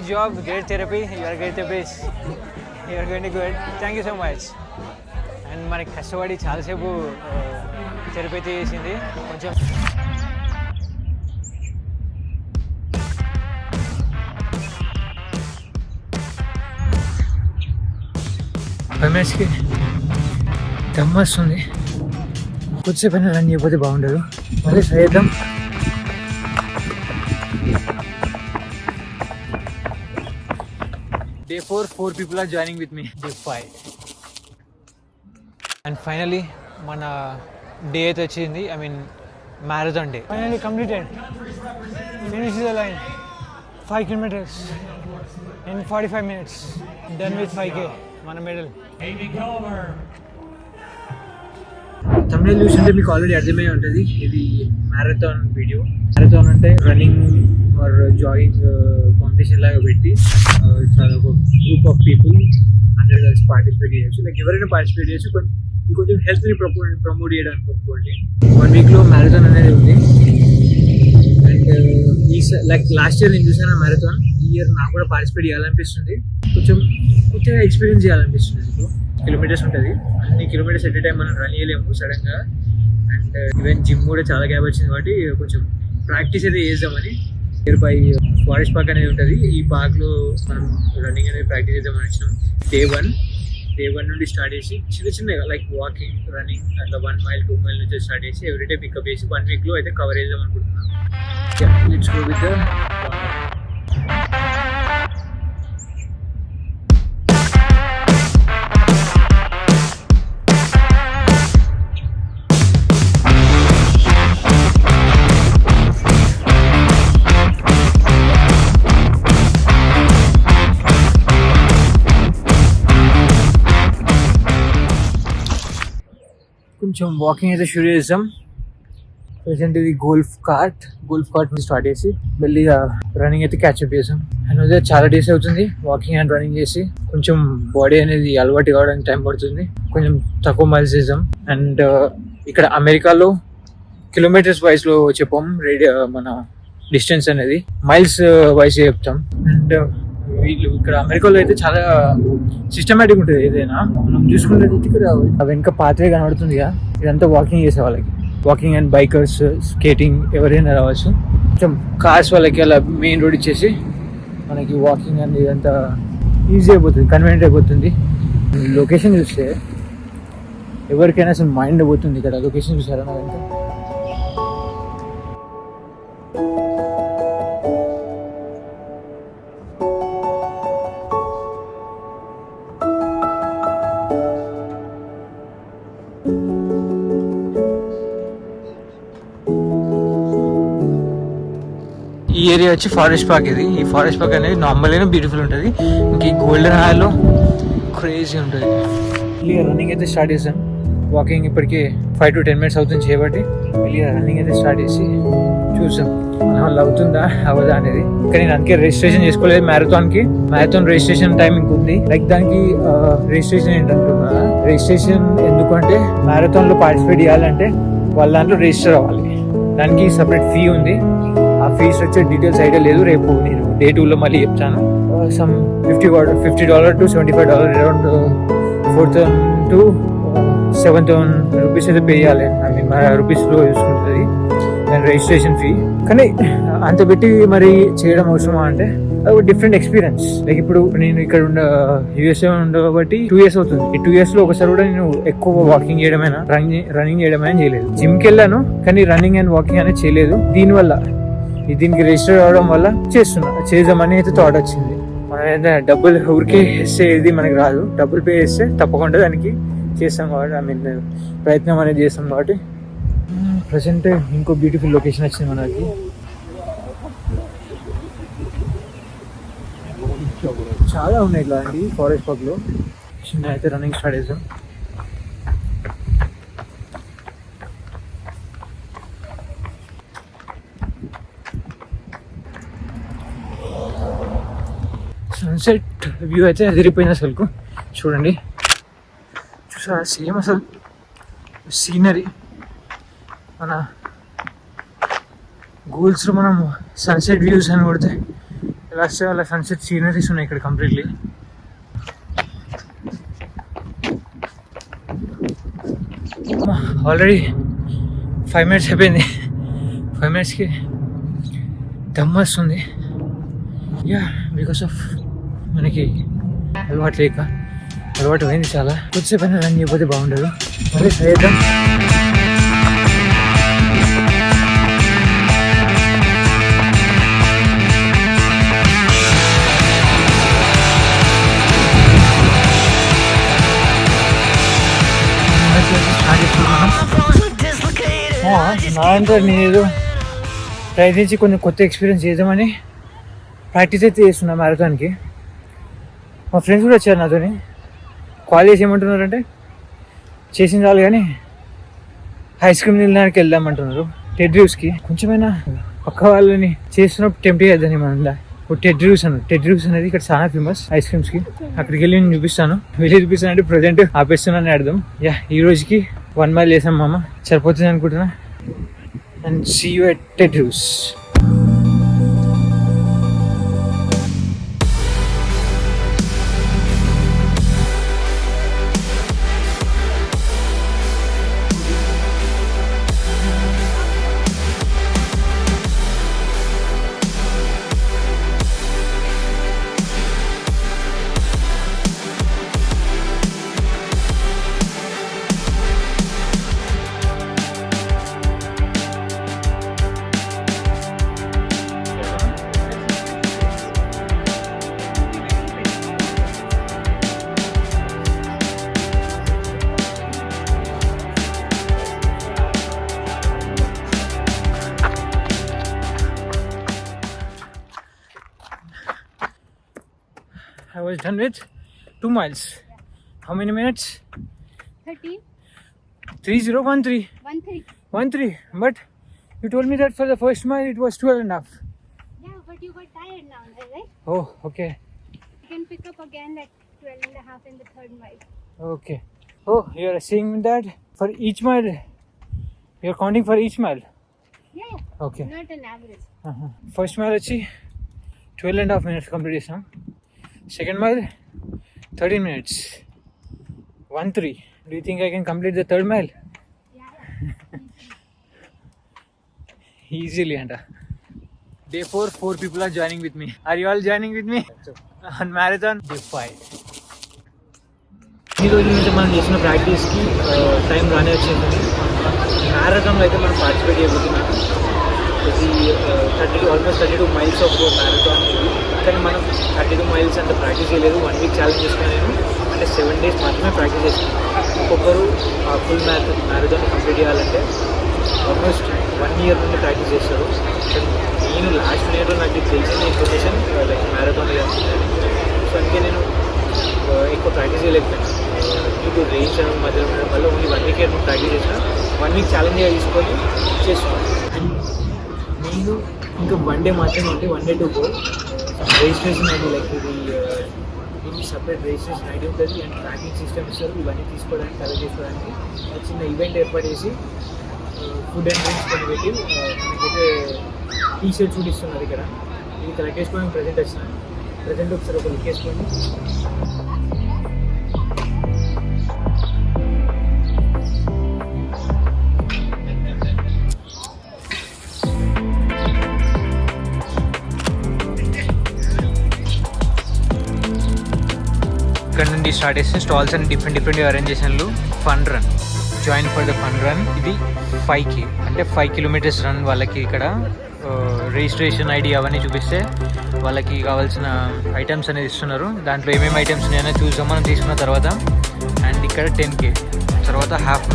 great job, great therapy. You are great therapist. You are going to good. Thank you so much. And మనకి కష్టపడి చాలాసేపు therapy అయితే చేసింది కొంచెం. ఎంఎస్కి దమ్ వస్తుంది. కొద్దిసేపు అయినా రన్ చేయకపోతే బాగుండదు. మళ్ళీ చేద్దాం. Day 4 people are joining with me. Day 5. And finally, మన డే అయితే వచ్చింది. I mean, marathon day. Finally completed. Finished the line. 5 kilometers in 45 minutes. Done with 5K. మన medal. తమిళ చూస్తుంటే మీకు ఆల్రెడీ అర్థమై ఉంటుంది. ఇది మ్యారథాన్ వీడియో. మ్యారథాన్ అంటే రన్నింగ్ ఆర్ జాగింగ్ కాంపిటీషన్ లాగా పెట్టి చాలా ఒక గ్రూప్ ఆఫ్ పీపుల్ అందరు కలిసి పార్టిసిపేట్ చేయొచ్చు. లైక్ ఎవరైనా పార్టిసిపేట్ చేయొచ్చు. కొంచెం హెల్త్ని ప్రమోట్ చేయడానికి అనుకోండి. 1 వీక్లో మ్యారథాన్ అనేది ఉంది. అండ్ లైక్ లాస్ట్ ఇయర్ నేను చూసాను మ్యారథాన్. ఈ ఇయర్ నాకు కూడా పార్టిసిపేట్ చేయాలనిపిస్తుంది. కొంచెం ఎక్స్పీరియన్స్ చేయాలనిపిస్తుంది. కిలోమీటర్స్ ఉంటుంది. అన్ని కిలోమీటర్స్ ఎట్ టైం మనం రన్ చేయలేము సడన్గా. అండ్ ఈవెన్ జిమ్ కూడా చాలా గ్యాప్ వచ్చింది కాబట్టి కొంచెం ప్రాక్టీస్ అయితే చేద్దామని. నియర్ బై ఫారెస్ట్ పార్క్ అనేది ఉంటుంది. ఈ పార్క్లో మనం రన్నింగ్ అనేది ప్రాక్టీస్ చేద్దామని వచ్చినాం. డే 1 నుండి స్టార్ట్ చేసి చిన్నగా లైక్ వాకింగ్, రన్నింగ్ అట్లా 1 మైల్ 2 మైల్ నుంచి స్టార్ట్ చేసి ఎవ్రీడే పికప్ చేసి 1 వీక్లో అయితే కవర్ చేద్దాం అనుకుంటున్నాం. లెట్స్ గో విత్ ద కొంచెం వాకింగ్ అయితే షూర్ చేద్దాం. ప్రెసెంట్ ఇది గోల్ఫ్ కార్ట్ నుంచి స్టార్ట్ చేసి మెల్లిగా రన్నింగ్ అయితే క్యాచ్అప్ చేసాం. అండ్ అదే చాలా డేస్ అవుతుంది వాకింగ్ అండ్ రన్నింగ్ చేసి. కొంచెం బాడీ అనేది అలవాటు కావడానికి టైం పడుతుంది. కొంచెం తక్కువ మైల్స్ చేసాం. అండ్ ఇక్కడ అమెరికాలో కిలోమీటర్స్ వైజ్లో చెప్పాం మన డిస్టెన్స్ అనేది, మైల్స్ వైజ్ చెప్తాం. అండ్ వీళ్ళు ఇక్కడ అమెరికాలో అయితే చాలా సిస్టమేటిక్ ఉంటుంది. ఏదైనా మనం చూసుకుంటే ఇక్కడ వెనక పాత్రే కనబడుతుందిగా, ఇదంతా వాకింగ్ చేసే వాళ్ళకి. వాకింగ్ అండ్ బైకర్స్, స్కేటింగ్ ఎవరైనా రావచ్చు. కొంచెం కార్స్ వాళ్ళకి అలా మెయిన్ రోడ్ ఇచ్చేసి మనకి వాకింగ్ అండ్ ఇదంతా ఈజీ అయిపోతుంది, కన్వీనియంట్ అయిపోతుంది. లొకేషన్ చూస్తే ఎవరికైనా అసలు మైండ్ పోతుంది. ఇక్కడ లొకేషన్ చూసారా నాకంటే. ఈ ఏరియా వచ్చి ఫారెస్ట్ పార్క్. ఈ ఫారెస్ట్ పార్క్ అనేది నార్మల్గానే బ్యూటిఫుల్ ఉంటుంది. ఇంక ఈ గోల్డెన్ హాల్లో క్రేజీ ఉంటుంది. రన్నింగ్ అయితే స్టార్ట్ చేసాం. వాకింగ్ ఇప్పటికీ 5 to 10 minutes అవుతుంది చేయబట్టి. వెళ్ళి రన్నింగ్ అయితే స్టార్ట్ చేసి చూసాం మన వల్ల అవుతుందా అవదా అనేది. కానీ నేను అందుకే రిజిస్ట్రేషన్ చేసుకోలేదు మ్యారథాన్కి. మ్యారథాన్ రిజిస్ట్రేషన్ టైమింగ్ ఉంది. లైక్ దానికి రిజిస్ట్రేషన్ ఏంటంటున్నా, రిజిస్ట్రేషన్ ఎందుకంటే మ్యారథాన్లో పార్టిసిపేట్ చేయాలంటే వాళ్ళ దాంట్లో రిజిస్టర్ అవ్వాలి. దానికి సపరేట్ ఫీ ఉంది. ఆ ఫీస్ వచ్చే డీటెయిల్స్ ఐడియా లేదు. రేపు నేను Day 2లో మళ్ళీ చెప్తాను. Some $50 to $75 around 4,000 to 7,000 rupees అయితే పే చేయాలి. ఐ మీన్ రూపీస్లో చూసుకుంటుంది దాని రిజిస్ట్రేషన్ ఫీ. కానీ అంత పెట్టి మరి చేయడం అవసరమా అంటే అది ఒక డిఫరెంట్ ఎక్స్పీరియన్స్. లైక్ ఇప్పుడు నేను ఇక్కడ USA ఉండబట్టి 2 years అవుతుంది. ఈ 2 years లో ఒకసారి కూడా నేను ఎక్కువ వాకింగ్ చేయడమైనా రన్నింగ్ చేయడమైనా చేయలేదు. జిమ్కి వెళ్ళాను కానీ రన్నింగ్ అండ్ వాకింగ్ అనేది చేయలేదు. దీనివల్ల దీనికి రిజిస్టర్ అవ్వడం వల్ల చేద్దామని అయితే థాట్ వచ్చింది. మనం ఏదైనా డబ్బులు ఊరికే వేస్తే ఇది మనకి రాదు. డబ్బులు పే చేస్తే తప్పకుండా దానికి చేస్తాం కాబట్టి, ఐ మీన్ ప్రయత్నం అనేది చేస్తాం కాబట్టి. ప్రజెంట్ ఇంకో బ్యూటిఫుల్ లొకేషన్ వచ్చింది మనకి. చాలా ఉన్నాయి ఇట్లా అండి ఫారెస్ట్ పార్క్లో. చిన్న అయితే రన్నింగ్ స్టార్ట్ చేసాం. సన్సెట్ వ్యూ అయితే అదిరిపోయింది అసలు. చూడండి, చూసారా సేమ్ అసలు సీనరీ. మన గూగుల్స్లో మనం సన్సెట్ వ్యూస్ అని కొడితే లాస్ట్ వాళ్ళ సన్సెట్ సీనరీస్ ఉన్నాయి ఇక్కడ కంప్లీట్లీ. ఆల్రెడీ 5 minutes అయిపోయింది. 5 minutesకి దమ్ వస్తుంది. యా, బికాస్ ఆఫ్ మనకి అలవాటు లేక అలవాటు అయింది చాలా. కొద్దిసేపు అయినా రన్ చేయకపోతే బాగుండదు. మళ్ళీ చేద్దాం. నా అంటే నేను ప్రయత్నించి కొన్ని కొత్త ఎక్స్పీరియన్స్ చేద్దామని ప్రాక్టీస్ అయితే చేస్తున్నా మ్యారథాన్కి. మా ఫ్రెండ్స్ కూడా వచ్చారు నాతోని. కాల్ చేసి ఏమంటున్నారంటే చేసిన చాలు కానీ ఐస్ క్రీమ్ తినడానికి వెళ్దామంటున్నారు. టెడ్ రివ్యూస్కి కొంచెమైనా పక్క వాళ్ళని చేస్తున్నప్పుడు టెంప్ట్ చేద్దాం ఏమన్నా. టెడ్ రివ్యూస్ అనేది ఇక్కడ చాలా ఫేమస్ ఐస్ క్రీమ్స్కి. అక్కడికి వెళ్ళి నేను చూపిస్తాను. అంటే ప్రజెంట్ ఆపేస్తున్నాను అర్థం. యా, ఈ రోజుకి 1 mile చేసాం మామ, సరిపోతుంది అనుకుంటున్నా. And see you at Ted reviews. I was done with 2 miles. How many minutes? 13. 3013. 13. But you told me that for the first mile it was 12.5. Yeah, but you got tired now, right? Oh, okay. You can pick up again at 12.5 in the 3rd mile. Okay. Oh, you are saying that for each mile, you are counting for each mile? Yeah. Okay. Not an average. First mile వచ్చి 12.5 minutes complete చేసాం. Second mile 13 minutes. 1-3. Do you think I can complete the 3rd mile? Yeah. Easily anta. Day 4 people are joining with me. Are you all joining with me on marathon? Day 5. ఈ రోజు నుంచి మనం చేసిన ప్రాక్టీస్కి time రానే వచ్చింది. మ్యారథాన్లో అయితే మనం participate చేయబోతున్నాం. ఇది ఆల్మోస్ట్ 32 miles ఆఫ్ మ్యారథాన్. కానీ మనం 32 miles అంత ప్రాక్టీస్ చేయలేదు. 1 week ఛాలెంజ్ చేసుకుని నేను అంటే 7 days మాత్రమే ప్రాక్టీస్ చేసాను. ఒక్కొక్కరు ఆ ఫుల్ మ్యారథాన్ కంప్లీట్ చేయాలంటే ఆల్మోస్ట్ 1 year నుండి ప్రాక్టీస్ చేస్తారు. నేను లాస్ట్ ఇయర్లో నాకు తెలిసిన ఇన్ఫర్మేషన్ లైక్ మ్యారథాన్ సో అందుకే నేను ఎక్కువ ప్రాక్టీస్ చేయలేకపోయాను. మీకు రేంజ్ మధ్యలో ఉండడం వల్ల ఓన్లీ 1 week ప్రాక్టీస్ చేసిన. 1 week ఛాలెంజ్గా తీసుకొని చేస్తున్నాను. నేను ఇంకా 1 day మాత్రమే ఉంటే 1 day to go. Registration ID like ఇది సపరేట్ రిజిస్ట్రేషన్ ఐడి ఉంటుంది అండ్ ట్రాకింగ్ సిస్టమ్ ఇస్తారు. ఇవన్నీ తీసుకోవడానికి కలెక్ట్ చేసుకోవడానికి చిన్న ఈవెంట్ ఏర్పాటు చేసి ఫుడ్ అండ్ డ్రింక్స్ కొని పెట్టి మనకైతే టీ-షర్ట్స్ కూడా ఇస్తున్నారు ఇక్కడ. ఇది కలెక్ట్ చేసుకోవడానికి ప్రజెంట్ వచ్చినాను. ప్రజెంట్ ఒకసారి ఒక లుక్ వేసుకోండి. ఇక్కడ నుండి స్టార్ట్ చేస్తే స్టాల్స్ అని డిఫరెంట్ అరేంజేషన్లు. Fun run, join for the fun run. ఇది 5K అంటే 5 kilometers రన్. వాళ్ళకి ఇక్కడ రిజిస్ట్రేషన్ ఐడి అవన్నీ చూపిస్తే వాళ్ళకి కావాల్సిన ఐటమ్స్ అనేది ఇస్తున్నారు. దాంట్లో ఏమేమి ఐటమ్స్ ఉన్నాయో చూసాం మనం తీసుకున్న తర్వాత. అండ్ ఇక్కడ 10K తర్వాత హాఫ్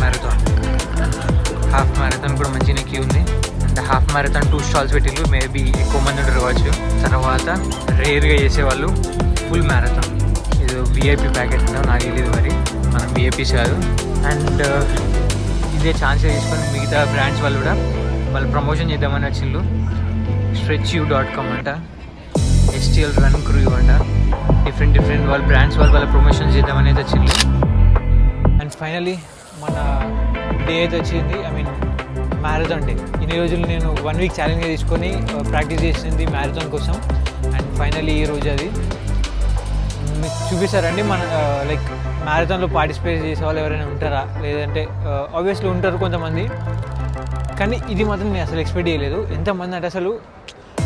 మ్యారథాన్ కూడా మంచిగా క్యూ ఉంది. అండ్ హాఫ్ మ్యారథాన్ 2 stalls పెట్టిళ్ళు. మేబీ ఎక్కువ మంది ఉంటారు కావచ్చు. తర్వాత రేర్గా చేసేవాళ్ళు ఫుల్ మ్యారథాన్. ఇది విఐపి ప్యాకెట్ నాకు తెలియదు, మరి మనం విఐపీస్ కాదు. అండ్ ఇదే ఛాన్స్ తీసుకొని మిగతా బ్రాండ్స్ వాళ్ళు కూడా వాళ్ళు ప్రమోషన్ చేద్దామని వచ్చిండ్రు. stretchu.com అంట, STL రన్ క్రూ అంట, డిఫరెంట్ వాళ్ళ బ్రాండ్స్ వాళ్ళ ప్రమోషన్ చేద్దామని అయితే వచ్చింది. అండ్ ఫైనలీ మన డే అయితే వచ్చింది. I mean marathon day. ఇన్ని రోజులు నేను 1 week ఛాలెంజ్గా తీసుకొని ప్రాక్టీస్ చేసింది మ్యారథాన్ కోసం. అండ్ ఫైనలీ ఈ రోజు అది మీకు చూపిస్తారండి. మన లైక్ మ్యారథాన్లో పార్టిసిపేట్ చేసే వాళ్ళు ఎవరైనా ఉంటారా లేదంటే ఆబ్వియస్లీ ఉంటారు కొంతమంది, కానీ ఇది మాత్రం నేను అసలు ఎక్స్పెక్ట్ చేయలేదు. ఎంతమంది అంటే అసలు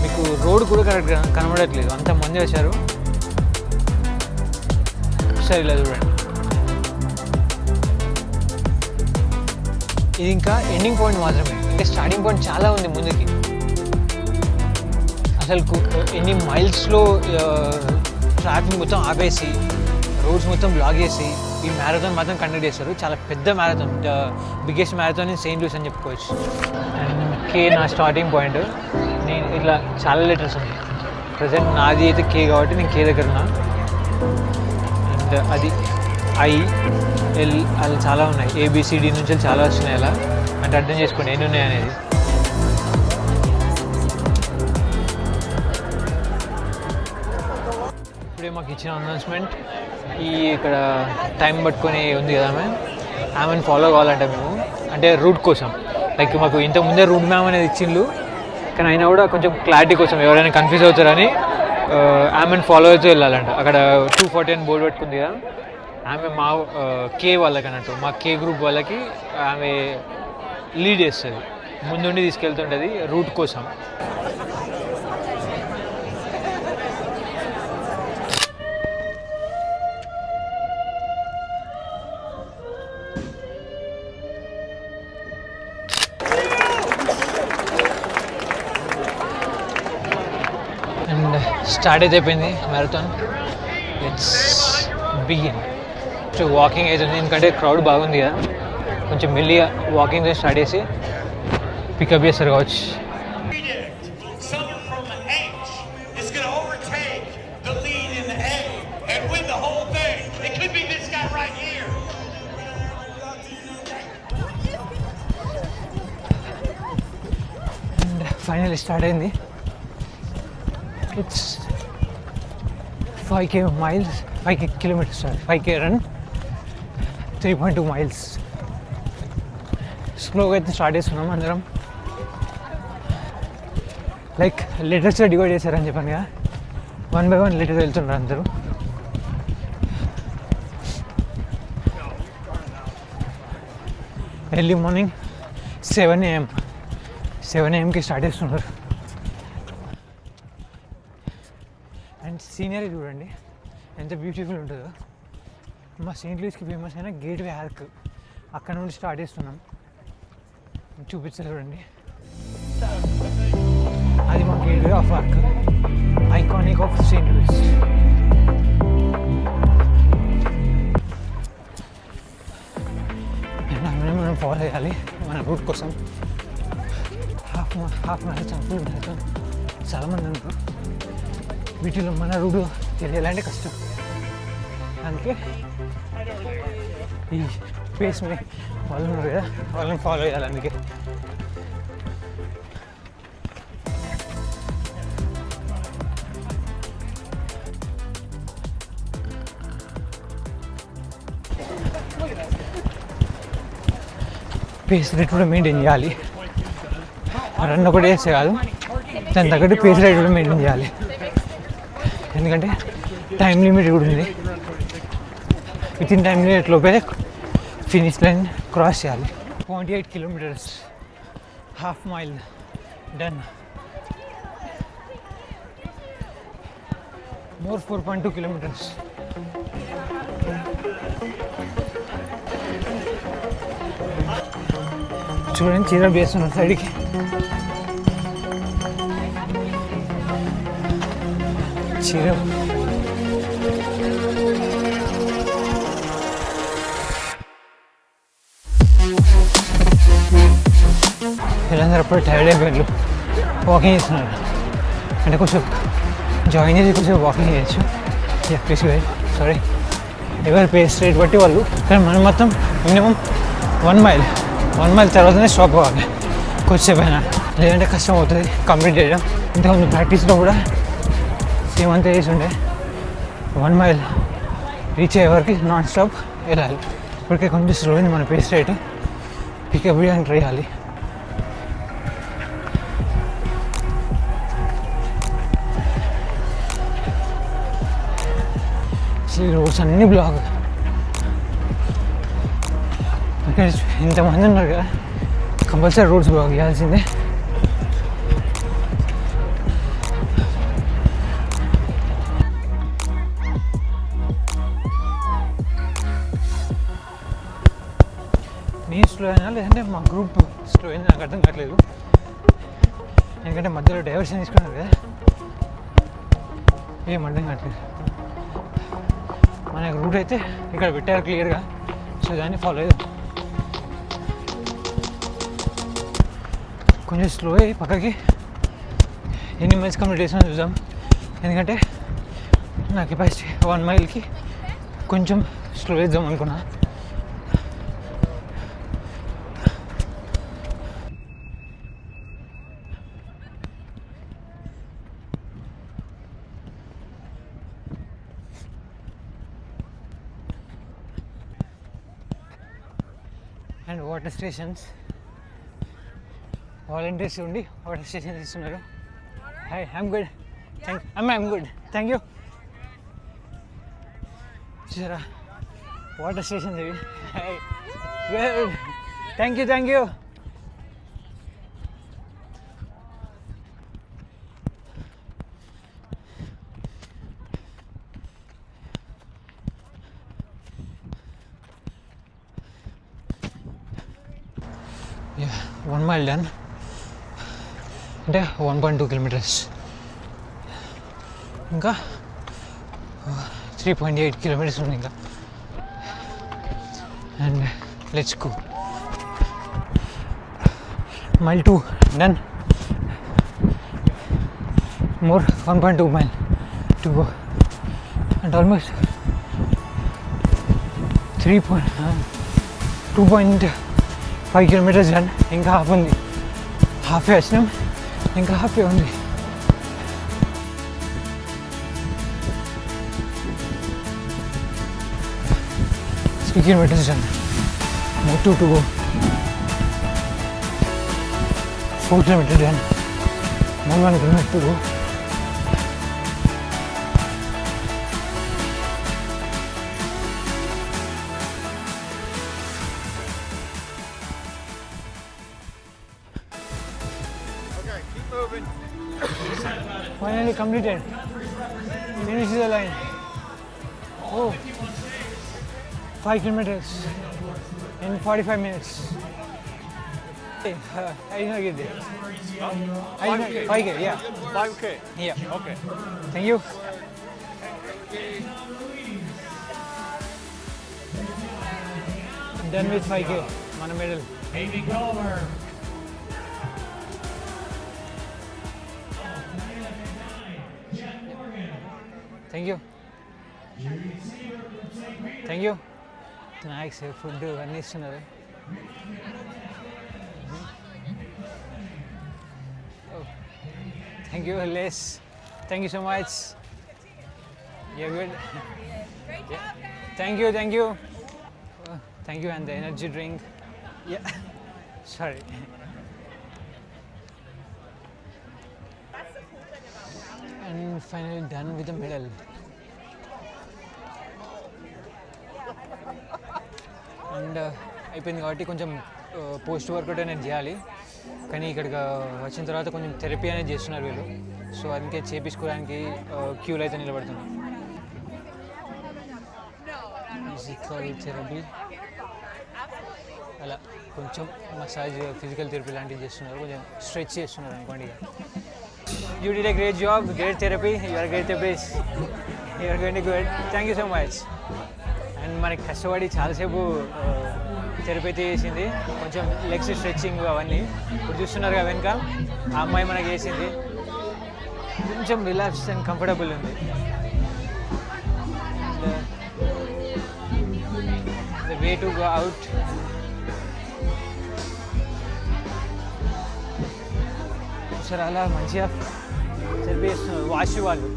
మీకు రోడ్ కూడా కరెక్ట్గా కనబడట్లేదు, అంతమంది వచ్చారు. సరే ఇలా చూడండి, ఇది ఇంకా ఎండింగ్ పాయింట్ మాత్రమే, అంటే స్టార్టింగ్ పాయింట్ చాలా ఉంది ముందుకి. అసలు ఎన్ని మైల్స్లో ట్రాఫిక్ మొత్తం ఆపేసి రోడ్స్ మొత్తం బ్లాక్ చేసి ఈ మ్యారథాన్ మాత్రం కండక్ట్ చేస్తారు. చాలా పెద్ద marathon, biggest marathon in Saint Louis అని చెప్పుకోవచ్చు. అండ్ కే నా స్టార్టింగ్ పాయింట్. నేను ఇట్లా చాలా లెటర్స్ ఉన్నాయి, ప్రజెంట్ నాది అయితే కే కాబట్టి నేను కే దగ్గర ఉన్నా. అండ్ అది IL అలా చాలా ఉన్నాయి, ABCD నుంచి చాలా వస్తున్నాయి. అలా అంటే అర్థం చేసుకోండి ఎన్ని ఉన్నాయి అనేది. ఇప్పుడే మాకు ఇచ్చిన అనౌన్స్మెంట్, ఈ ఇక్కడ టైం పట్టుకొని ఉంది కదా ఆమెను ఫాలో కావాలంటే మేము, అంటే రూట్ కోసం. లైక్ మాకు ఇంతకుముందే రూట్ మ్యామ్ అనేది ఇచ్చిండ్రు, కానీ అయినా కూడా కొంచెం క్లారిటీ కోసం ఎవరైనా కన్ఫ్యూజ్ అవుతారని ఆమెను ఫాలో అవుతూ వెళ్ళాలంట. అక్కడ 240 అని బోర్డు పెట్టుకుంది కదా, ఆమె మా కే వాళ్ళకి అన్నట్టు, మా కే గ్రూప్ వాళ్ళకి ఆమె లీడ్ చేస్తుంది, ముందుండి తీసుకెళ్తుంటుంది రూట్ కోసం. అండ్ స్టార్ట్ అయితే అయిపోయింది మ్యారథాన్, లెట్స్ బిగిన్. వాకింగ్ అవుతుంది ఎందుకంటే క్రౌడ్ బాగుంది కదా, కొంచెం మెల్లిగా వాకింగ్ స్టార్ట్ చేసి పికప్ చేస్తారు కావచ్చు. అండ్ ఫైనల్ స్టార్ట్ అయింది. It's 5K miles, 5K kilometers, sorry, 5K run, 3.2 miles. స్లోగా అయితే స్టార్ట్ చేస్తున్నాం అందరం. లైక్ లెటర్స్గా డివైడ్ చేశారని చెప్పాను కదా, 1 by 1 లెటర్ వెళ్తున్నారు అందరూ. ఎర్లీ మార్నింగ్ 7 AM, 7 AMకి స్టార్ట్ చేస్తున్నారు. అండ్ సీనరీ చూడండి ఎంత బ్యూటిఫుల్ ఉంటుందో. మా సెయింట్ లూయిస్కి ఫేమస్ అయిన గేట్వే ఆర్క్, అక్కడ నుండి స్టార్ట్ చేస్తున్నాం. చూపిస్తారు చూడండి, అది మా gateway of arch, iconic of Saint Louis. And మనం ఫాలో చేయాలి మన రూట్ కోసం. హాఫ్ మ్యారథాన్, ఫుల్ మ్యారథాన్, చాలామంది ఉంటారు. వీటిలో మన రూట్ తెలియాలంటే కష్టం, అందుకే ఈ పేస్ మీద వాళ్ళు ఉన్నారు కదా వాళ్ళని ఫాలో చేయాలి. అందుకే పేస్ రేట్ కూడా మెయింటైన్ చేయాలి. రన్ ఒకటి వేస్తే కాదు, దాని తగ్గట్టు పేస్ రేట్ కూడా మెయింటైన్ చేయాలి. ఎందుకంటే టైం లిమిట్ కూడా ఉంది. విత్ ఇన్ టైం లిమిట్ లోపే ఫినిష్ లైన్ క్రాస్ చేయాలి. 28 kilometers, half mile done. More 4.2 kilometers. చూడండి చీర వేస్తున్నారు సైడ్కి. చీర వీళ్ళందరూ అప్పుడు టైర్డ్ అయిపోయారు, వాకింగ్ చేస్తున్నారు. అంటే కొంచెం జాయిన్ చేసి కొంచెం వాకింగ్ చేయొచ్చు. ప్లీజ్ సారీ, ఎవరి పేస్ రేట్ బట్టి వాళ్ళు. కానీ మనం మొత్తం మినిమం 1 mile తర్వాతనే స్టాప్ అవ్వాలి కొద్దిసేపు అయినా, లేదంటే కష్టం అవుతుంది కంప్లీట్ చేయడం. ఇంతకుముందు ప్రాక్టీస్లో కూడా సేమ్ అంతా చేసి ఉండే. 1 mile రీచ్ అయ్యే వరకు నాన్ స్టాప్ వెళ్ళాలి. ఇప్పటికే కొంచెం స్లో అయింది మన పేస్ రేట్, పికప్ చేయడానికి ట్రై చేయాలి. అసలు ఈ రోడ్స్ అన్నీ బ్లాక్. ఇక్కడ ఇంతమంది ఉన్నారు కదా, కంపల్సరీ రోడ్స్ బ్లాక్ చేయాల్సిందే. నేను స్లో అయినా లేదంటే మా గ్రూప్ స్లో అయింది నాకు అర్థం కావట్లేదు. ఎందుకంటే మధ్యలో డైవర్షన్ తీసుకున్నారు కదా, ఏం అర్థం కావట్లేదు. మన రూట్ అయితే ఇక్కడ పెట్టారు క్లియర్గా, సో దాన్ని ఫాలో అయ్యాం. కొంచెం స్లో అయ్యి పక్కకి ఎన్ని మైల్స్ కంప్లీట్ చేసినా చూద్దాం. ఎందుకంటే నా కెపాసిటీ 1 మైల్కి కొంచెం స్లో చేద్దాం అనుకున్నా. అండ్ వాటర్ స్టేషన్స్, వాలంటీర్స్ ఉండి వాటర్ స్టేషన్ ఇస్తున్నారు. Hi, I'm good, I'm good, thank you. చూసారా వాటర్ స్టేషన్స్ ఇవి. Hi, good, thank you, thank you. Yeah, 1 mile done. అంటే 1.2 kilometers. ఇంకా 3.8 kilometers ఉంది ఇంకా. And let's go. Mile 2 done. More 1.2 mile to go. And almost 2.5 kilometers done. ఇంకా half ఉంది. హాఫే వచ్చినాం, ఇంకా హాఫే ఉంది. Three kilometers done. More 2 to go. 4 kilometers done. More 1 kilometer to go. Finally completed. Finish the line. Oh, 5 kilometers in 45 minutes. Hey, I did not get there. 5K, yeah. 5K? Yeah. Okay. Thank you. Done with 5K. Mana medal. Amy Comer. Thank you. Thank you. Snacks, food, అన్నీ ఇస్తున్నారు. Thank you, Les. Thank you so much. You're good. Great job, guys. Thank you, thank you. Thank you, and the energy drink. Yeah. Sorry. And finally done with the medal. And అయిపోయింది కాబట్టి కొంచెం post workout అనేది చేయాలి. కానీ ఇక్కడికి వచ్చిన తర్వాత కొంచెం థెరపీ అనేది చేస్తున్నారు వీళ్ళు. సో అందుకే చేపించుకోవడానికి క్యూలో అయితే నిలబడుతున్నాం. ఫిజికల్ థెరపీ అలా కొంచెం మసాజ్, ఫిజికల్ థెరపీ లాంటివి చేస్తున్నారు, కొంచెం స్ట్రెచ్ చేస్తున్నారు అనుకోండి. You did a great job, great therapy. You are a great therapist. You are going to good. Thank you so much. And మనకి కష్టపడి చాలాసేపు థెరపీ అయితే చేసింది. కొంచెం లెగ్స్ స్ట్రెచ్చింగ్ అవన్నీ ఇప్పుడు చూస్తున్నారు కదా వెనుక, ఆ అమ్మాయి మనకి వేసింది. కొంచెం రిలాక్స్ అండ్ కంఫర్టబుల్ ఉంది. The way to go out. సరే అలా మంచిగా థెరపీ చేస్తున్నారు వాష్ వాళ్ళు.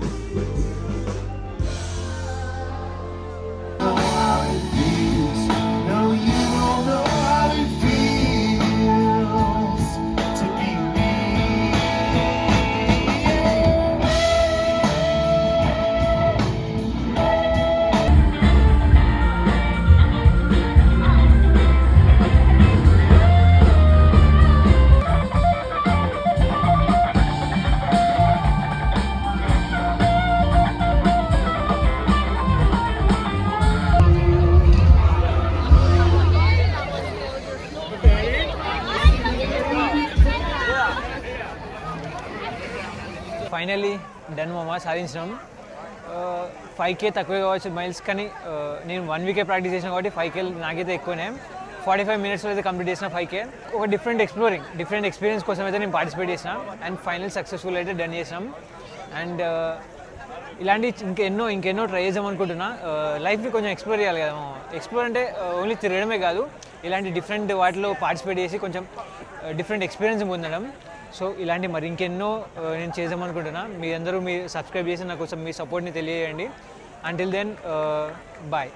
ఫైనల్లీ డన్ మామ, సాధించినాం. 5K తక్కువే కావచ్చు మైల్స్, కానీ నేను 1 వీకే ప్రాక్టీస్ చేసిన కాబట్టి 5K నాకైతే ఎక్కువనే. 45 మినిట్స్లో అయితే కంప్లీట్ చేసిన 5K. ఒక డిఫరెంట్ ఎక్స్పీరియన్స్ కోసం అయితే నేను పార్టిసిపేట్ చేసిన అండ్ ఫైనల్ సక్సెస్ఫుల్ అయితే డన్ చేసినాం. అండ్ ఇలాంటి ఇంకెన్నో ట్రై చేద్దాం అనుకుంటున్నా. లైఫ్ని కొంచెం ఎక్స్ప్లోర్ చేయాలి కదా. ఎక్స్ప్లోర్ అంటే ఓన్లీ తిరగడమే కాదు, ఇలాంటి డిఫరెంట్ వాటిలో పార్టిసిపేట్ చేసి కొంచెం డిఫరెంట్ ఎక్స్పీరియన్స్ పొందడం. సో ఇలాంటి మరి ఇంకెన్నో నేను చేద్దామనుకుంటున్నా. మీ అందరూ సబ్స్క్రైబ్ చేసి నాకు మీ సపోర్ట్ని తెలియజేయండి. Until then bye.